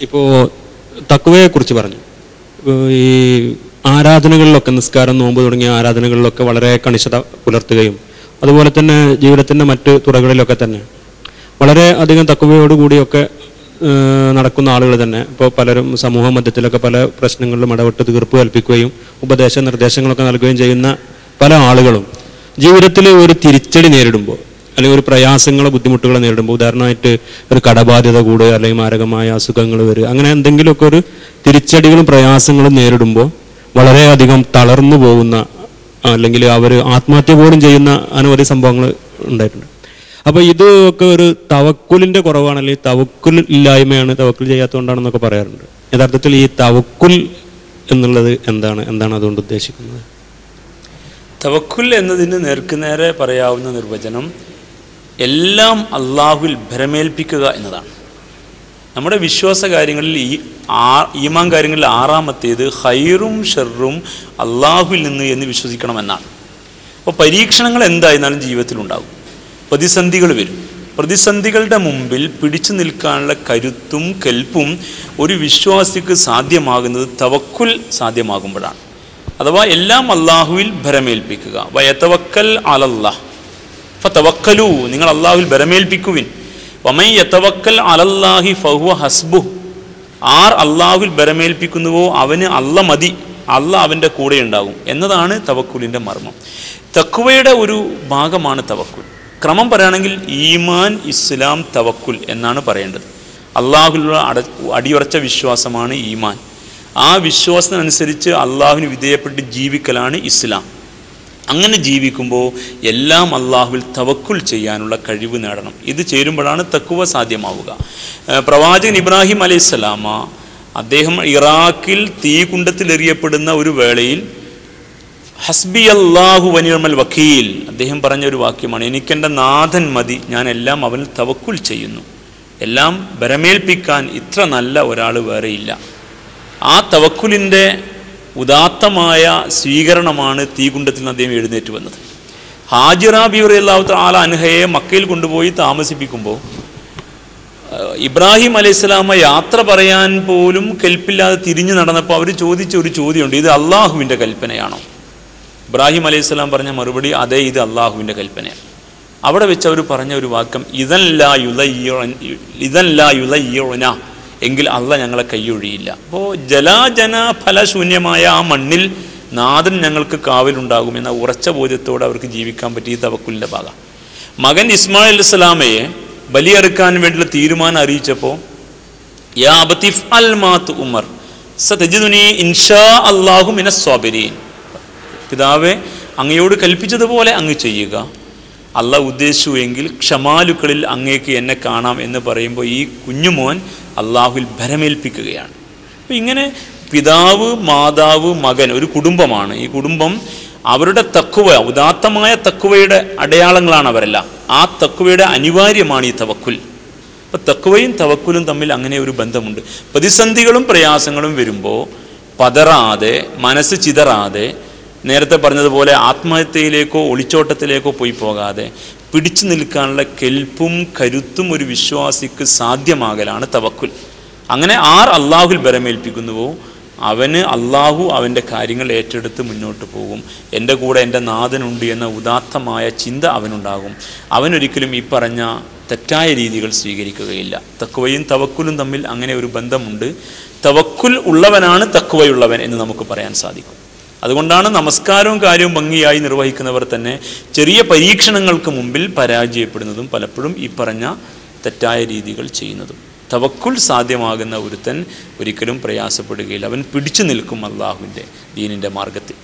ഇപ്പോൾ തഖ്വയെക്കുറിച്ച് പറഞ്ഞു. ഈ ആരാധനകളിലൊക്കെ, നിസ്കാരം, നോമ്പ് തുടങ്ങിയ ആരാധനകളിലൊക്കെ വളരെ കണിശത പുലർത്തുകയും അതുപോലെ തന്നെ ജീവിതത്തിൻ്റെ മറ്റ് തുറകളിലൊക്കെ തന്നെ വളരെ അധികം തഖ്വയോടുകൂടിയൊക്കെ നടക്കുന്ന ആളുകൾ തന്നെ ഇപ്പോൾ പലരും സമൂഹ മധ്യത്തിലൊക്കെ പല പ്രശ്നങ്ങളിലും ഇടപെട്ട് തീർപ്പ് കൽപ്പിക്കുകയും നിർദ്ദേശങ്ങളൊക്കെ നൽകുകയും ചെയ്യുന്ന പല ആളുകളും ജീവിതത്തിൽ ഒരു തിരിച്ചടി നേരിടുമ്പോൾ അല്ലെങ്കിൽ ഒരു പ്രയാസങ്ങളോ ബുദ്ധിമുട്ടുകളോ നേരിടുമ്പോൾ, ഉദാഹരണമായിട്ട് ഒരു കടബാധ്യത കൂടുക അല്ലെങ്കിൽ മാരകമായ അസുഖങ്ങൾ വരിക, അങ്ങനെ എന്തെങ്കിലുമൊക്കെ ഒരു തിരിച്ചടികളും പ്രയാസങ്ങളും നേരിടുമ്പോൾ വളരെയധികം തളർന്നു പോകുന്ന അല്ലെങ്കിൽ അവർ ആത്മഹത്യ പോലും ചെയ്യുന്ന അനവധി സംഭവങ്ങൾ ഉണ്ടായിട്ടുണ്ട്. അപ്പോൾ ഇതൊക്കെ ഒരു തവക്കുലിൻ്റെ കുറവാണ്, അല്ലെങ്കിൽ തവക്കുൽ ഇല്ലായ്മയാണ്, തവക്കുൽ ചെയ്യാത്തതുകൊണ്ടാണെന്നൊക്കെ പറയാറുണ്ട്. യഥാർത്ഥത്തിൽ ഈ തവക്കുൽ എന്നുള്ളത് എന്താണ് അതുകൊണ്ട് ഉദ്ദേശിക്കുന്നത്? തവക്കുൽ എന്നതിന് നേർക്കുനേരെ പറയാവുന്ന നിർവചനം എല്ലാം അള്ളാഹുവിൽ ഭരമേൽപ്പിക്കുക എന്നതാണ്. നമ്മുടെ വിശ്വാസ കാര്യങ്ങളിൽ ഈമാൻ കാര്യങ്ങളിൽ ആറാമത്തേത് ഖൈറും ഷർറും അള്ളാഹുവിൽ നിന്ന് എന്ന് വിശ്വസിക്കണമെന്നാണ്. അപ്പോൾ പരീക്ഷണങ്ങൾ എന്തായിരുന്നാലും ജീവിതത്തിലുണ്ടാകും, പ്രതിസന്ധികൾ വരും. പ്രതിസന്ധികളുടെ മുമ്പിൽ പിടിച്ചു നിൽക്കാനുള്ള കരുത്തും കെൽപ്പും ഒരു വിശ്വാസിക്ക് സാധ്യമാകുന്നത് തവക്കുൽ സാധ്യമാകുമ്പോഴാണ്. അഥവാ എല്ലാം അള്ളാഹുവിൽ ഭരമേൽപ്പിക്കുക. വയതവക്കൽ അലല്ലാഹ് ഫതവക്കലു, നിങ്ങൾ അള്ളാഹുവിൽ ഭരമേൽപ്പിക്കുവിൻ. വമൻ യതവക്കൽ അലല്ലാഹി ഫഹുവ ഹസ്ബുഹ്, ആർ അള്ളാഹുവിൽ ഭരമേൽപ്പിക്കുന്നുവോ അവന് അല്ല മതി, അല്ല അവൻ്റെ കൂടെ ഉണ്ടാകും എന്നതാണ് തവക്കുലിൻ്റെ മർമ്മം. തഖ്വയുടെ ഒരു ഭാഗമാണ് തവക്കുൽ. ക്രമം പറയുകയാണെങ്കിൽ ഈമാൻ, ഇസ്ലാം, തവക്കുൽ എന്നാണ് പറയേണ്ടത്. അള്ളാഹുവിലുള്ള അടിയുറച്ച വിശ്വാസമാണ് ഈമാൻ. ആ വിശ്വാസത്തിനനുസരിച്ച് അള്ളാഹുവിന് വിധേയപ്പെട്ട് ജീവിക്കലാണ് ഇസ്ലാം. അങ്ങനെ ജീവിക്കുമ്പോൾ എല്ലാം അള്ളാഹുവിൽ തവക്കുൽ ചെയ്യാനുള്ള കഴിവ് നേടണം. ഇത് ചേരുമ്പോഴാണ് തഖ്വ സാധ്യമാവുക. പ്രവാചകൻ ഇബ്രാഹിം അലൈഹിസ്സലാമ അദ്ദേഹം ഇറാഖിൽ തീകുണ്ടത്തിലെറിയപ്പെടുന്ന ഒരു വേളയിൽ ഹസ്ബി അല്ലാഹു വനിഅമൽ വക്കീൽ അദ്ദേഹം പറഞ്ഞ ഒരു വാക്യമാണ്, എനിക്കെൻ്റെ നാഥൻ മതി, ഞാൻ എല്ലാം അവനിൽ തവക്കുൽ ചെയ്യുന്നു. എല്ലാം ഭരമേൽപ്പിക്കാൻ ഇത്ര നല്ല ഒരാൾ വേറെയില്ല. ആ തവക്കുലിൻ്റെ ഉദാത്തമായ സ്വീകരണമാണ് തീകുണ്ടത്തിൽ നിന്ന് അദ്ദേഹം എഴുന്നേറ്റ് വന്നത്. ഹാജിറ ബീവി റളിയല്ലാഹു തആല അൻഹയെ മക്കയിൽ കൊണ്ടുപോയി താമസിപ്പിക്കുമ്പോൾ ഇബ്രാഹിം അലൈഹിസ്സലാമ യാത്ര പറയാൻ പോലും കെൽപ്പില്ലാതെ തിരിഞ്ഞു നടന്നപ്പോൾ അവർ ചോദിച്ച ഒരു ചോദ്യമുണ്ട്, ഇത് അള്ളാഹുവിൻ്റെ കൽപ്പനയാണോ? ഇബ്രാഹിം അലൈഹിസ്സലാം പറഞ്ഞ മറുപടി, അതെ, ഇത് അള്ളാഹുവിൻ്റെ കൽപ്പനയാണ്. അവിടെ വെച്ച് അവർ പറഞ്ഞ ഒരു വാക്യം, ഇദൻ ലാ യുളയ്യുന, എങ്കിൽ അള്ളാഹ് ഞങ്ങളെ കൈയൊഴിയില്ല. അപ്പോൾ ജലാജന ഫലശൂന്യമായ ആ മണ്ണിൽ നാഥൻ ഞങ്ങൾക്ക് കാവലുണ്ടാകുമെന്ന ഉറച്ച ബോധ്യത്തോടെ അവർക്ക് ജീവിക്കാൻ പറ്റിയ തവക്കുലിൻ്റെ ഭാഗം. മകൻ ഇസ്മായിൽ അലൈഹിസ്സലാമയെ ബലിയെറുക്കാൻ വേണ്ടിയുള്ള തീരുമാനം അറിയിച്ചപ്പോൾ യാ അബതിഫ് അൽ മാതു ഉമർ സതജിദുനി ഇൻഷാ അല്ലാഹു മിനസ് സ്വാബിരീൻ, പിതാവെ അങ്ങയോട് കൽപ്പിച്ചതുപോലെ അങ്ങ് ചെയ്യുക, അള്ളാഹ് ഉദ്ദേശിച്ചു എങ്കിൽ ക്ഷമാലുക്കളിൽ അങ്ങേക്ക് എന്നെ കാണാം എന്ന് പറയുമ്പോൾ ഈ കുഞ്ഞുമോൻ അള്ളാഹുവിൽ ഭരമേൽപ്പിക്കുകയാണ്. അപ്പം ഇങ്ങനെ പിതാവ്, മാതാവ്, മകൻ ഒരു കുടുംബമാണ്. ഈ കുടുംബം അവരുടെ തഖ്വ, ഉദാത്തമായ തഖ്വയുടെ അടയാളങ്ങളാണ് അവരെല്ലാം. ആ തഖ്വയുടെ അനിവാര്യമാണ് ഈ തവക്കുൽ. അപ്പം തഖ്വയും തവക്കുലും തമ്മിൽ അങ്ങനെ ഒരു ബന്ധമുണ്ട്. പ്രതിസന്ധികളും പ്രയാസങ്ങളും വരുമ്പോൾ പതറാതെ, മനസ്സ് ചിതറാതെ, നേരത്തെ പറഞ്ഞതുപോലെ ആത്മഹത്യയിലേക്കോ ഒളിച്ചോട്ടത്തിലേക്കോ പോയി പോകാതെ പിടിച്ചു നിൽക്കാനുള്ള കെൽപ്പും കരുത്തും ഒരു വിശ്വാസിക്ക് സാധ്യമാകലാണ് തവക്കുൽ. അങ്ങനെ ആർ അള്ളാഹുൽ ഭരമേൽപ്പിക്കുന്നുവോ അവന് അള്ളാഹു അവൻ്റെ കാര്യങ്ങൾ ഏറ്റെടുത്ത് മുന്നോട്ട് പോകും. എൻ്റെ കൂടെ എൻ്റെ നാഥനുണ്ട് എന്ന ഉദാത്തമായ ചിന്ത അവനുണ്ടാകും. അവനൊരിക്കലും ഈ പറഞ്ഞ തെറ്റായ രീതികൾ സ്വീകരിക്കുകയില്ല. തഖ്വയും തവക്കുലും തമ്മിൽ അങ്ങനെ ഒരു ബന്ധമുണ്ട്. തവക്കുൽ ഉള്ളവനാണ് തഖ്വയുള്ളവൻ എന്ന് നമുക്ക് പറയാൻ സാധിക്കും. അതുകൊണ്ടാണ് നമസ്കാരവും കാര്യവും ഭംഗിയായി നിർവഹിക്കുന്നവർ തന്നെ ചെറിയ പരീക്ഷണങ്ങൾക്ക് മുമ്പിൽ പരാജയപ്പെടുന്നതും പലപ്പോഴും ഈ പറഞ്ഞ തെറ്റായ രീതികൾ ചെയ്യുന്നതും. തവക്കുൽ സാധ്യമാകുന്ന ഒരുത്തൻ ഒരിക്കലും പ്രയാസപ്പെടുകയില്ല. അവൻ പിടിച്ചു നിൽക്കും അള്ളാഹുവിൻ്റെ ദീനിൻ്റെ മാർഗത്തിൽ.